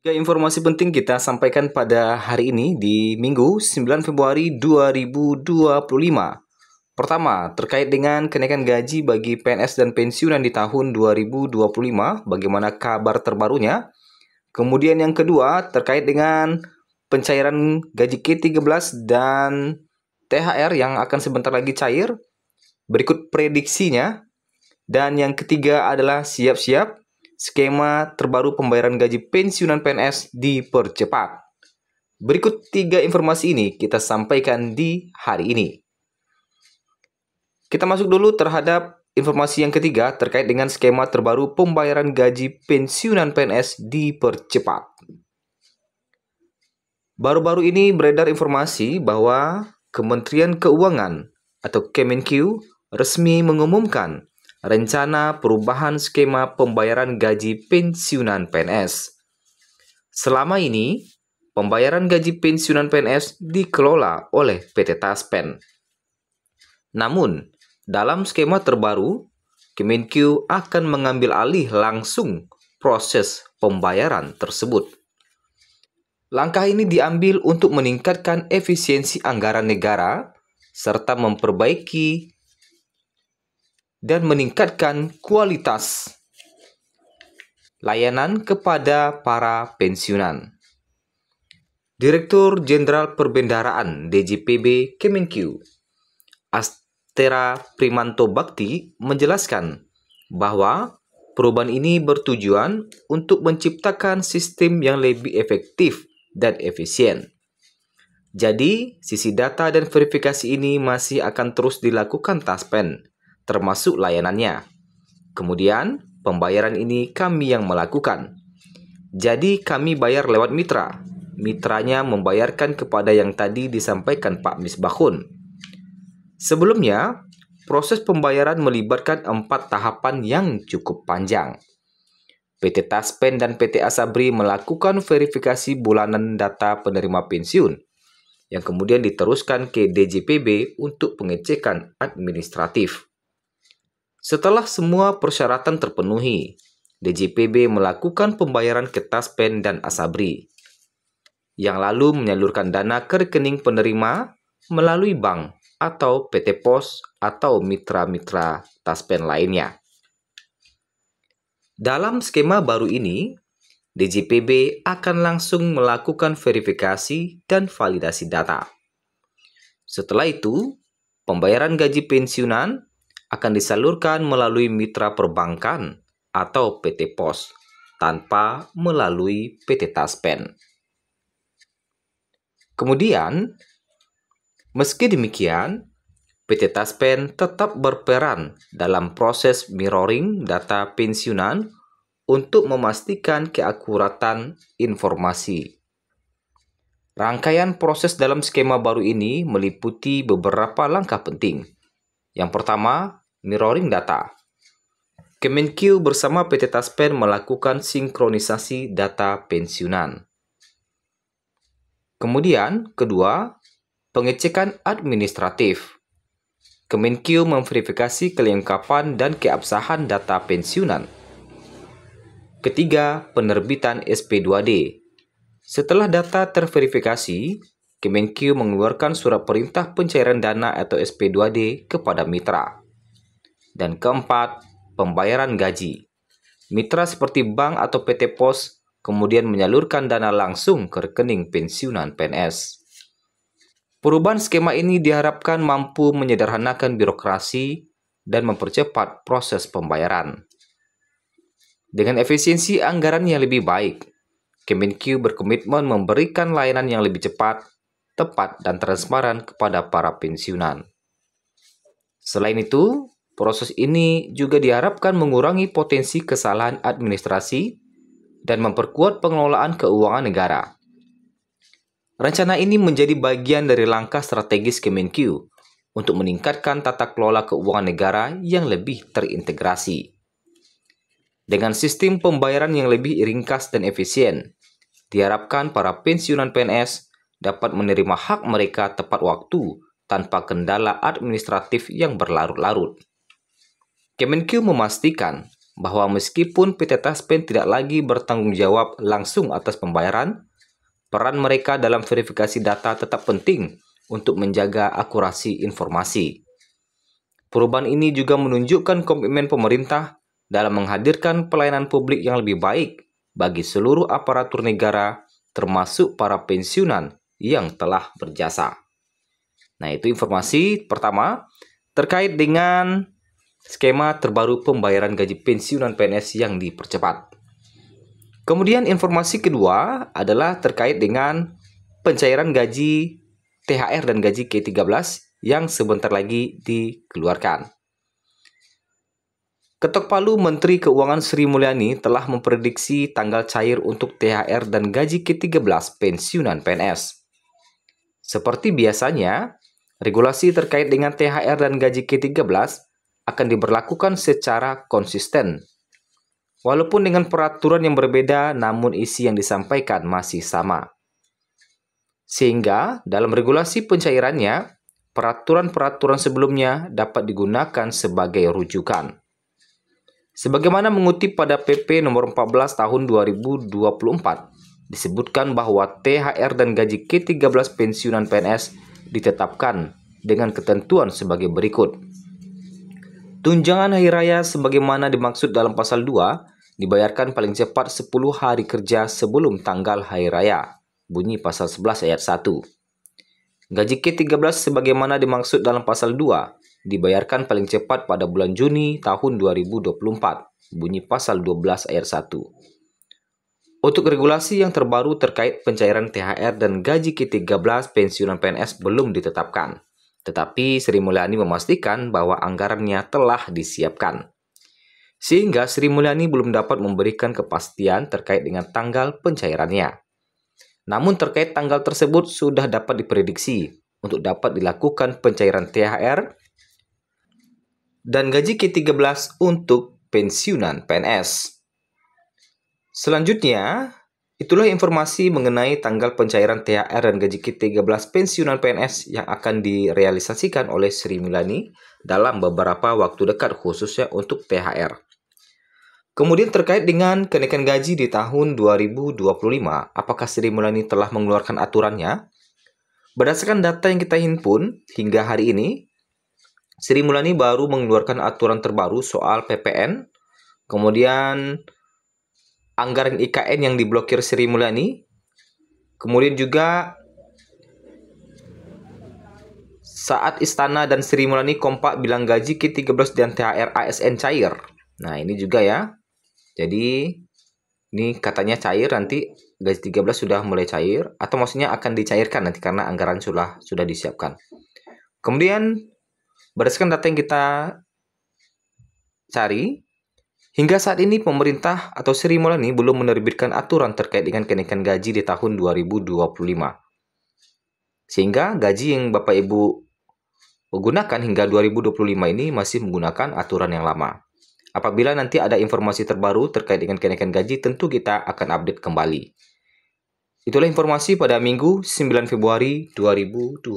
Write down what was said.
Informasi penting kita sampaikan pada hari ini di Minggu 9 Februari 2025. Pertama, terkait dengan kenaikan gaji bagi PNS dan pensiunan di tahun 2025, bagaimana kabar terbarunya? Kemudian yang kedua, terkait dengan pencairan gaji K13 dan THR yang akan sebentar lagi cair. Berikut prediksinya. Dan yang ketiga adalah siap-siap skema terbaru pembayaran gaji pensiunan PNS dipercepat. Berikut 3 informasi ini kita sampaikan di hari ini. Kita masuk dulu terhadap informasi yang ketiga terkait dengan skema terbaru pembayaran gaji pensiunan PNS dipercepat. Baru-baru ini beredar informasi bahwa Kementerian Keuangan atau Kemenq resmi mengumumkan rencana perubahan skema pembayaran gaji pensiunan PNS. Selama ini, pembayaran gaji pensiunan PNS dikelola oleh PT Taspen. Namun, dalam skema terbaru, Kemenq akan mengambil alih langsung proses pembayaran tersebut. Langkah ini diambil untuk meningkatkan efisiensi anggaran negara serta memperbaiki dan meningkatkan kualitas layanan kepada para pensiunan. Direktur Jenderal Perbendaharaan DJPB Kemenq, Astera Primanto Bakti, menjelaskan bahwa perubahan ini bertujuan untuk menciptakan sistem yang lebih efektif dan efisien. Jadi, sisi data dan verifikasi ini masih akan terus dilakukan Taspen, termasuk layanannya. Kemudian, pembayaran ini kami yang melakukan. Jadi, kami bayar lewat mitra. Mitranya membayarkan kepada yang tadi disampaikan Pak Misbahun. Sebelumnya, proses pembayaran melibatkan 4 tahapan yang cukup panjang. PT Taspen dan PT Asabri melakukan verifikasi bulanan data penerima pensiun, yang kemudian diteruskan ke DJPB untuk pengecekan administratif. Setelah semua persyaratan terpenuhi, DJPB melakukan pembayaran ke Taspen dan Asabri, yang lalu menyalurkan dana ke rekening penerima melalui bank atau PT Pos atau mitra-mitra Taspen lainnya. Dalam skema baru ini, DJPB akan langsung melakukan verifikasi dan validasi data. Setelah itu, pembayaran gaji pensiunan akan disalurkan melalui mitra perbankan atau PT Pos tanpa melalui PT Taspen. Kemudian, meski demikian, PT Taspen tetap berperan dalam proses mirroring data pensiunan untuk memastikan keakuratan informasi. Rangkaian proses dalam skema baru ini meliputi beberapa langkah penting. Yang pertama, mirroring data. Kemenq bersama PT Taspen melakukan sinkronisasi data pensiunan. Kemudian, kedua, pengecekan administratif. Kemenq memverifikasi kelengkapan dan keabsahan data pensiunan. Ketiga, penerbitan SP2D. Setelah data terverifikasi, Kemenq mengeluarkan surat perintah pencairan dana atau SP2D kepada mitra. Dan keempat, pembayaran gaji. Mitra seperti bank atau PT Pos kemudian menyalurkan dana langsung ke rekening pensiunan PNS. Perubahan skema ini diharapkan mampu menyederhanakan birokrasi dan mempercepat proses pembayaran. Dengan efisiensi anggaran yang lebih baik, Kemenq berkomitmen memberikan layanan yang lebih cepat, tepat, dan transparan kepada para pensiunan. Selain itu, proses ini juga diharapkan mengurangi potensi kesalahan administrasi dan memperkuat pengelolaan keuangan negara. Rencana ini menjadi bagian dari langkah strategis Kemenq untuk meningkatkan tata kelola keuangan negara yang lebih terintegrasi. Dengan sistem pembayaran yang lebih ringkas dan efisien, diharapkan para pensiunan PNS dapat menerima hak mereka tepat waktu tanpa kendala administratif yang berlarut-larut. Kemenq memastikan bahwa meskipun PT Taspen tidak lagi bertanggung jawab langsung atas pembayaran, peran mereka dalam verifikasi data tetap penting untuk menjaga akurasi informasi. Perubahan ini juga menunjukkan komitmen pemerintah dalam menghadirkan pelayanan publik yang lebih baik bagi seluruh aparatur negara, termasuk para pensiunan yang telah berjasa. Nah, itu informasi pertama terkait dengan skema terbaru pembayaran gaji pensiunan PNS yang dipercepat. Kemudian informasi kedua adalah terkait dengan pencairan gaji THR dan gaji K13 yang sebentar lagi dikeluarkan. Ketok palu Menteri Keuangan Sri Mulyani telah memprediksi tanggal cair untuk THR dan gaji K13 pensiunan PNS. Seperti biasanya, regulasi terkait dengan THR dan gaji K13 akan diberlakukan secara konsisten. Walaupun dengan peraturan yang berbeda, namun isi yang disampaikan masih sama. Sehingga, dalam regulasi pencairannya, peraturan-peraturan sebelumnya dapat digunakan sebagai rujukan. Sebagaimana mengutip pada PP nomor 14 tahun 2024, disebutkan bahwa THR dan gaji K13 pensiunan PNS ditetapkan dengan ketentuan sebagai berikut. Tunjangan hari raya sebagaimana dimaksud dalam pasal 2 dibayarkan paling cepat 10 hari kerja sebelum tanggal hari raya, bunyi pasal 11 ayat 1. Gaji K13 sebagaimana dimaksud dalam pasal 2 dibayarkan paling cepat pada bulan Juni tahun 2024, bunyi pasal 12 ayat 1. Untuk regulasi yang terbaru terkait pencairan THR dan gaji K13 pensiunan PNS belum ditetapkan, tetapi Sri Mulyani memastikan bahwa anggarannya telah disiapkan. Sehingga Sri Mulyani belum dapat memberikan kepastian terkait dengan tanggal pencairannya. Namun terkait tanggal tersebut sudah dapat diprediksi untuk dapat dilakukan pencairan THR dan gaji K13 untuk pensiunan PNS. Selanjutnya, itulah informasi mengenai tanggal pencairan THR dan gaji K13 pensiunan PNS yang akan direalisasikan oleh Sri Mulyani dalam beberapa waktu dekat, khususnya untuk THR. Kemudian terkait dengan kenaikan gaji di tahun 2025, apakah Sri Mulyani telah mengeluarkan aturannya? Berdasarkan data yang kita himpun hingga hari ini, Sri Mulyani baru mengeluarkan aturan terbaru soal PPN, kemudian anggaran IKN yang diblokir Sri Mulyani, kemudian juga saat Istana dan Sri Mulyani kompak bilang gaji K13 dan THR ASN cair. Nah, ini juga ya. Jadi, ini katanya cair, nanti gaji 13 sudah mulai cair, atau maksudnya akan dicairkan nanti karena anggaran sudah disiapkan. Kemudian, berdasarkan data yang kita cari, hingga saat ini pemerintah atau Sri Mulyani belum menerbitkan aturan terkait dengan kenaikan gaji di tahun 2025. Sehingga gaji yang Bapak Ibu gunakan hingga 2025 ini masih menggunakan aturan yang lama. Apabila nanti ada informasi terbaru terkait dengan kenaikan gaji, tentu kita akan update kembali. Itulah informasi pada Minggu 9 Februari 2025.